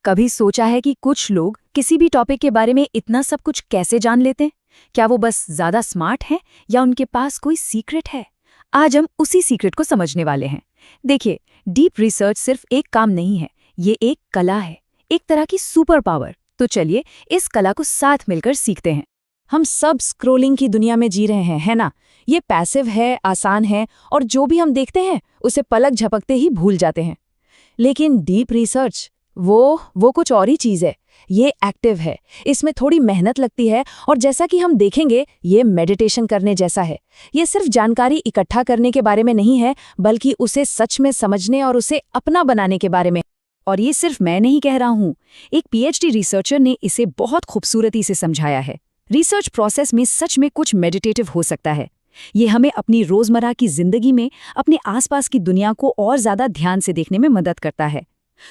कभी सोचा है कि कुछ लोग किसी भी टॉपिक के बारे में इतना सब कुछ कैसे जान लेते हैं? क्या वो बस ज्यादा स्मार्ट हैं या उनके पास कोई सीक्रेट है? आज हम उसी सीक्रेट को समझने वाले हैं। देखिए, डीप रिसर्च सिर्फ एक काम नहीं है, ये एक कला है, एक तरह की सुपर पावर। तो चलिए इस कला को साथ मिलकर सीखते हैं। हम सब स्क्रोलिंग की दुनिया में जी रहे हैं, है ना? ये पैसिव है, आसान है और जो भी हम देखते हैं उसे पलक झपकते ही भूल जाते हैं। लेकिन डीप रिसर्च वो कुछ और ही चीज़ है। ये एक्टिव है, इसमें थोड़ी मेहनत लगती है और जैसा कि हम देखेंगे ये मेडिटेशन करने जैसा है। ये सिर्फ जानकारी इकट्ठा करने के बारे में नहीं है, बल्कि उसे सच में समझने और उसे अपना बनाने के बारे में। और ये सिर्फ मैं नहीं कह रहा हूँ, एक पीएचडी रिसर्चर ने इसे बहुत खूबसूरती से समझाया है। रिसर्च प्रोसेस में सच में कुछ मेडिटेटिव हो सकता है। ये हमें अपनी रोजमर्रा की जिंदगी में अपने आसपास की दुनिया को और ज्यादा ध्यान से देखने में मदद करता है।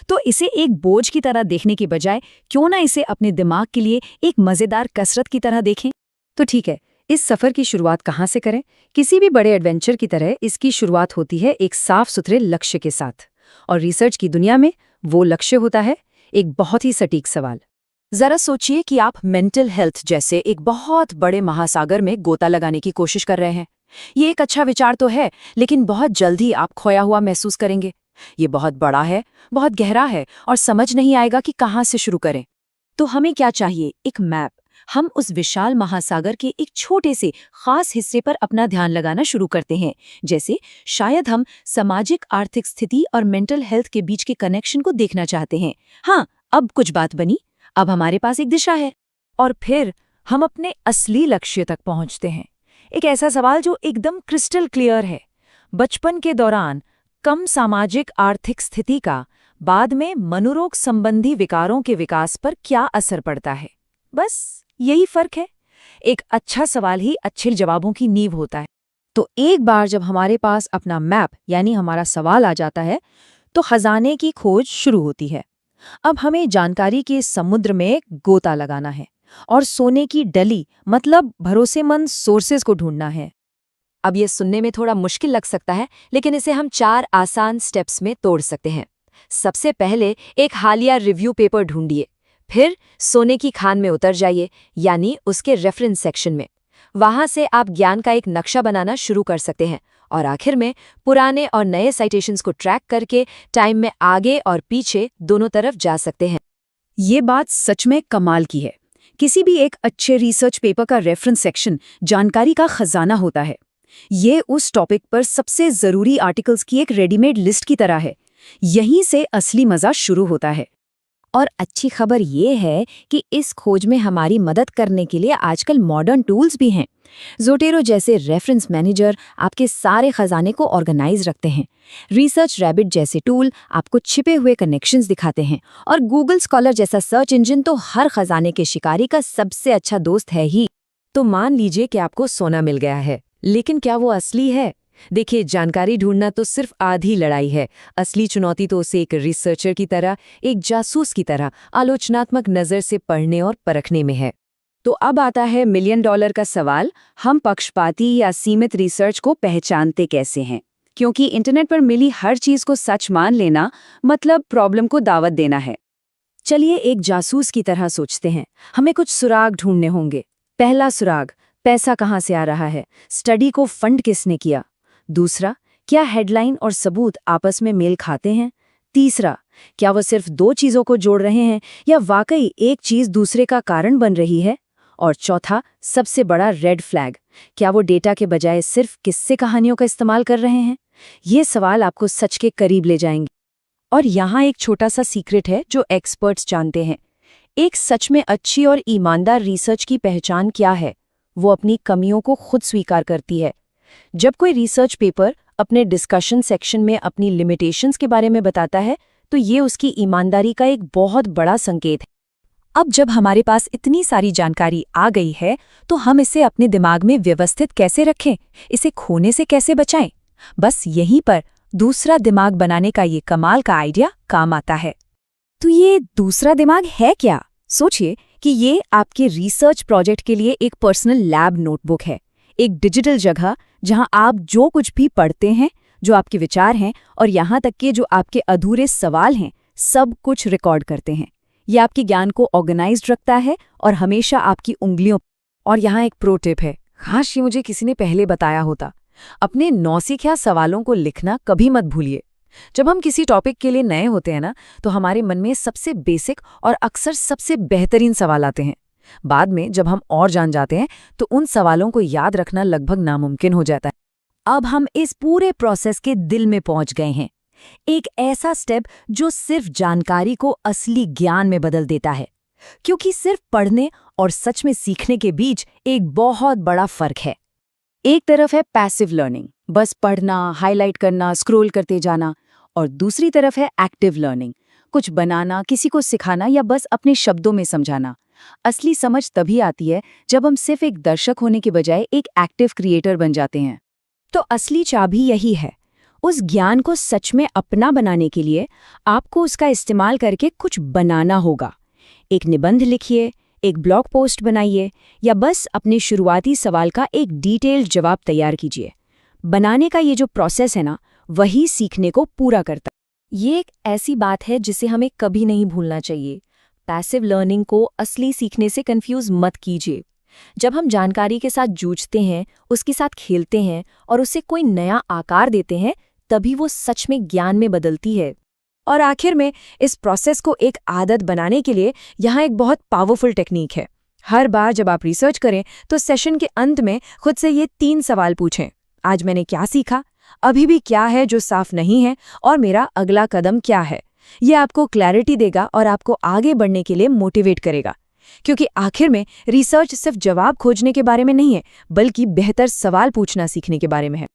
तो इसे एक बोझ की तरह देखने की बजाय क्यों ना इसे अपने दिमाग के लिए एक मजेदार कसरत की तरह देखें? तो ठीक है, इस सफर की शुरुआत कहाँ से करें? किसी भी बड़े एडवेंचर की तरह इसकी शुरुआत होती है एक साफ सुथरे लक्ष्य के साथ। और रिसर्च की दुनिया में वो लक्ष्य होता है एक बहुत ही सटीक सवाल। जरा सोचिए कि आप मेंटल हेल्थ जैसे एक बहुत बड़े महासागर में गोता लगाने की कोशिश कर रहे हैं। ये एक अच्छा विचार तो है, लेकिन बहुत जल्द ही आप खोया हुआ महसूस करेंगे। ये बहुत बड़ा है, बहुत गहरा है और समझ नहीं आएगा कि कहाँ से शुरू करें। तो हमें क्या चाहिए? एक मैप। हम उस विशाल महासागर के एक छोटे से खास हिस्से पर अपना ध्यान लगाना शुरू करते हैं। जैसे शायद हम सामाजिक आर्थिक स्थिति और मेंटल हेल्थ के बीच के कनेक्शन को देखना चाहते हैं। हाँ, अब कुछ बात बनी, अब हमारे पास एक दिशा है। और फिर हम अपने असली लक्ष्य तक पहुंचते हैं। एक ऐसा सवाल जो एकदम क्रिस्टल क्लियर है। बचपन के दौरान कम सामाजिक आर्थिक स्थिति का बाद में मनोरोग संबंधी विकारों के विकास पर क्या असर पड़ता है? बस यही फर्क है। एक अच्छा सवाल ही अच्छे जवाबों की नींव होता है। तो एक बार जब हमारे पास अपना मैप यानी हमारा सवाल आ जाता है, तो खजाने की खोज शुरू होती है। अब हमें जानकारी के समुद्र में गोता लगाना है और सोने की डली मतलब भरोसेमंद सोर्सेज को ढूंढना है। अब ये सुनने में थोड़ा मुश्किल लग सकता है, लेकिन इसे हम 4 आसान स्टेप्स में तोड़ सकते हैं। सबसे पहले एक हालिया रिव्यू पेपर ढूंढिए, फिर सोने की खान में उतर जाइए, यानी उसके रेफरेंस सेक्शन में। वहां से आप ज्ञान का एक नक्शा बनाना शुरू कर सकते हैं और आखिर में पुराने और नए साइटेशंस को ट्रैक करके टाइम में आगे और पीछे दोनों तरफ जा सकते हैं। ये बात सच में कमाल की है। किसी भी एक अच्छे रिसर्च पेपर का रेफरेंस सेक्शन जानकारी का खजाना होता है। ये उस टॉपिक पर सबसे जरूरी आर्टिकल्स की एक रेडीमेड लिस्ट की तरह है। यहीं से असली मजा शुरू होता है। और अच्छी खबर ये है कि इस खोज में हमारी मदद करने के लिए आजकल मॉडर्न टूल्स भी हैं। ज़ोटेरो जैसे रेफरेंस मैनेजर आपके सारे खजाने को ऑर्गेनाइज रखते हैं। रिसर्च रैबिट जैसे टूल आपको छिपे हुए कनेक्शंस दिखाते हैं। और गूगल स्कॉलर जैसा सर्च इंजन तो हर खजाने के शिकारी का सबसे अच्छा दोस्त है ही। तो मान लीजिए कि आपको सोना मिल गया है, लेकिन क्या वो असली है? देखिए, जानकारी ढूंढना तो सिर्फ आधी लड़ाई है। असली चुनौती तो उसे एक रिसर्चर की तरह, एक जासूस की तरह आलोचनात्मक नज़र से पढ़ने और परखने में है। तो अब आता है $1 मिलियन का सवाल, हम पक्षपाती या सीमित रिसर्च को पहचानते कैसे हैं? क्योंकि इंटरनेट पर मिली हर चीज़ को सच मान लेना मतलब प्रॉब्लम को दावत देना है। चलिए एक जासूस की तरह सोचते हैं। हमें कुछ सुराग ढूंढने होंगे। पहला सुराग, पैसा कहाँ से आ रहा है? स्टडी को फंड किसने किया? दूसरा, क्या हेडलाइन और सबूत आपस में मेल खाते हैं? तीसरा, क्या वो सिर्फ 2 चीज़ों को जोड़ रहे हैं या वाकई एक चीज़ दूसरे का कारण बन रही है? और चौथा, सबसे बड़ा रेड फ्लैग, क्या वो डेटा के बजाय सिर्फ किस्से कहानियों का इस्तेमाल कर रहे हैं? ये सवाल आपको सच के करीब ले जाएंगे। और यहाँ एक छोटा सा सीक्रेट है जो एक्सपर्ट्स जानते हैं। एक सच में अच्छी और ईमानदार रिसर्च की पहचान क्या है? वो अपनी कमियों को खुद स्वीकार करती है। जब कोई रिसर्च पेपर अपने डिस्कशन सेक्शन में अपनी लिमिटेशंस के बारे में बताता है, तो ये उसकी ईमानदारी का एक बहुत बड़ा संकेत है। अब जब हमारे पास इतनी सारी जानकारी आ गई है, तो हम इसे अपने दिमाग में व्यवस्थित कैसे रखें? इसे खोने से कैसे बचाएं? बस यहीं पर दूसरा दिमाग बनाने का ये कमाल का आइडिया काम आता है। तो ये दूसरा दिमाग है क्या? सोचिए कि ये आपके रिसर्च प्रोजेक्ट के लिए एक पर्सनल लैब नोटबुक है, एक डिजिटल जगह जहां आप जो कुछ भी पढ़ते हैं, जो आपके विचार हैं और यहाँ तक कि जो आपके अधूरे सवाल हैं, सब कुछ रिकॉर्ड करते हैं। ये आपके ज्ञान को ऑर्गेनाइज्ड रखता है और हमेशा आपकी उंगलियों। और यहाँ एक प्रो टिप है, काश ये मुझे किसी ने पहले बताया होता। अपने नौसिखिया सवालों को लिखना कभी मत भूलिए। जब हम किसी टॉपिक के लिए नए होते हैं ना, तो हमारे मन में सबसे बेसिक और अक्सर सबसे बेहतरीन सवाल आते हैं। बाद में जब हम और जान जाते हैं तो उन सवालों को याद रखना लगभग नामुमकिन हो जाता है। अब हम इस पूरे प्रोसेस के दिल में पहुंच गए हैं, एक ऐसा स्टेप जो सिर्फ जानकारी को असली ज्ञान में बदल देता है। क्योंकि सिर्फ पढ़ने और सच में सीखने के बीच एक बहुत बड़ा फर्क है। एक तरफ है पैसिव लर्निंग, बस पढ़ना, हाईलाइट करना, स्क्रॉल करते जाना, और दूसरी तरफ है एक्टिव लर्निंग, कुछ बनाना, किसी को सिखाना या बस अपने शब्दों में समझाना। असली समझ तभी आती है जब हम सिर्फ एक दर्शक होने के बजाय एक एक्टिव क्रिएटर बन जाते हैं। तो असली चाबी यही है, उस ज्ञान को सच में अपना बनाने के लिए आपको उसका इस्तेमाल करके कुछ बनाना होगा। एक निबंध लिखिए, एक ब्लॉग पोस्ट बनाइए, या बस अपने शुरुआती सवाल का एक डिटेल्ड जवाब तैयार कीजिए। बनाने का ये जो प्रोसेस है ना, वही सीखने को पूरा करता है। ये एक ऐसी बात है जिसे हमें कभी नहीं भूलना चाहिए। पैसिव लर्निंग को असली सीखने से कंफ्यूज मत कीजिए। जब हम जानकारी के साथ जूझते हैं, उसके साथ खेलते हैं और उसे कोई नया आकार देते हैं, तभी वो सच में ज्ञान में बदलती है। और आखिर में इस प्रोसेस को एक आदत बनाने के लिए यहाँ एक बहुत पावरफुल टेक्निक है। हर बार जब आप रिसर्च करें तो सेशन के अंत में खुद से ये 3 सवाल पूछें। आज मैंने क्या सीखा, अभी भी क्या है जो साफ नहीं है, और मेरा अगला कदम क्या है। ये आपको क्लैरिटी देगा और आपको आगे बढ़ने के लिए मोटिवेट करेगा। क्योंकि आखिर में रिसर्च सिर्फ जवाब खोजने के बारे में नहीं है, बल्कि बेहतर सवाल पूछना सीखने के बारे में है।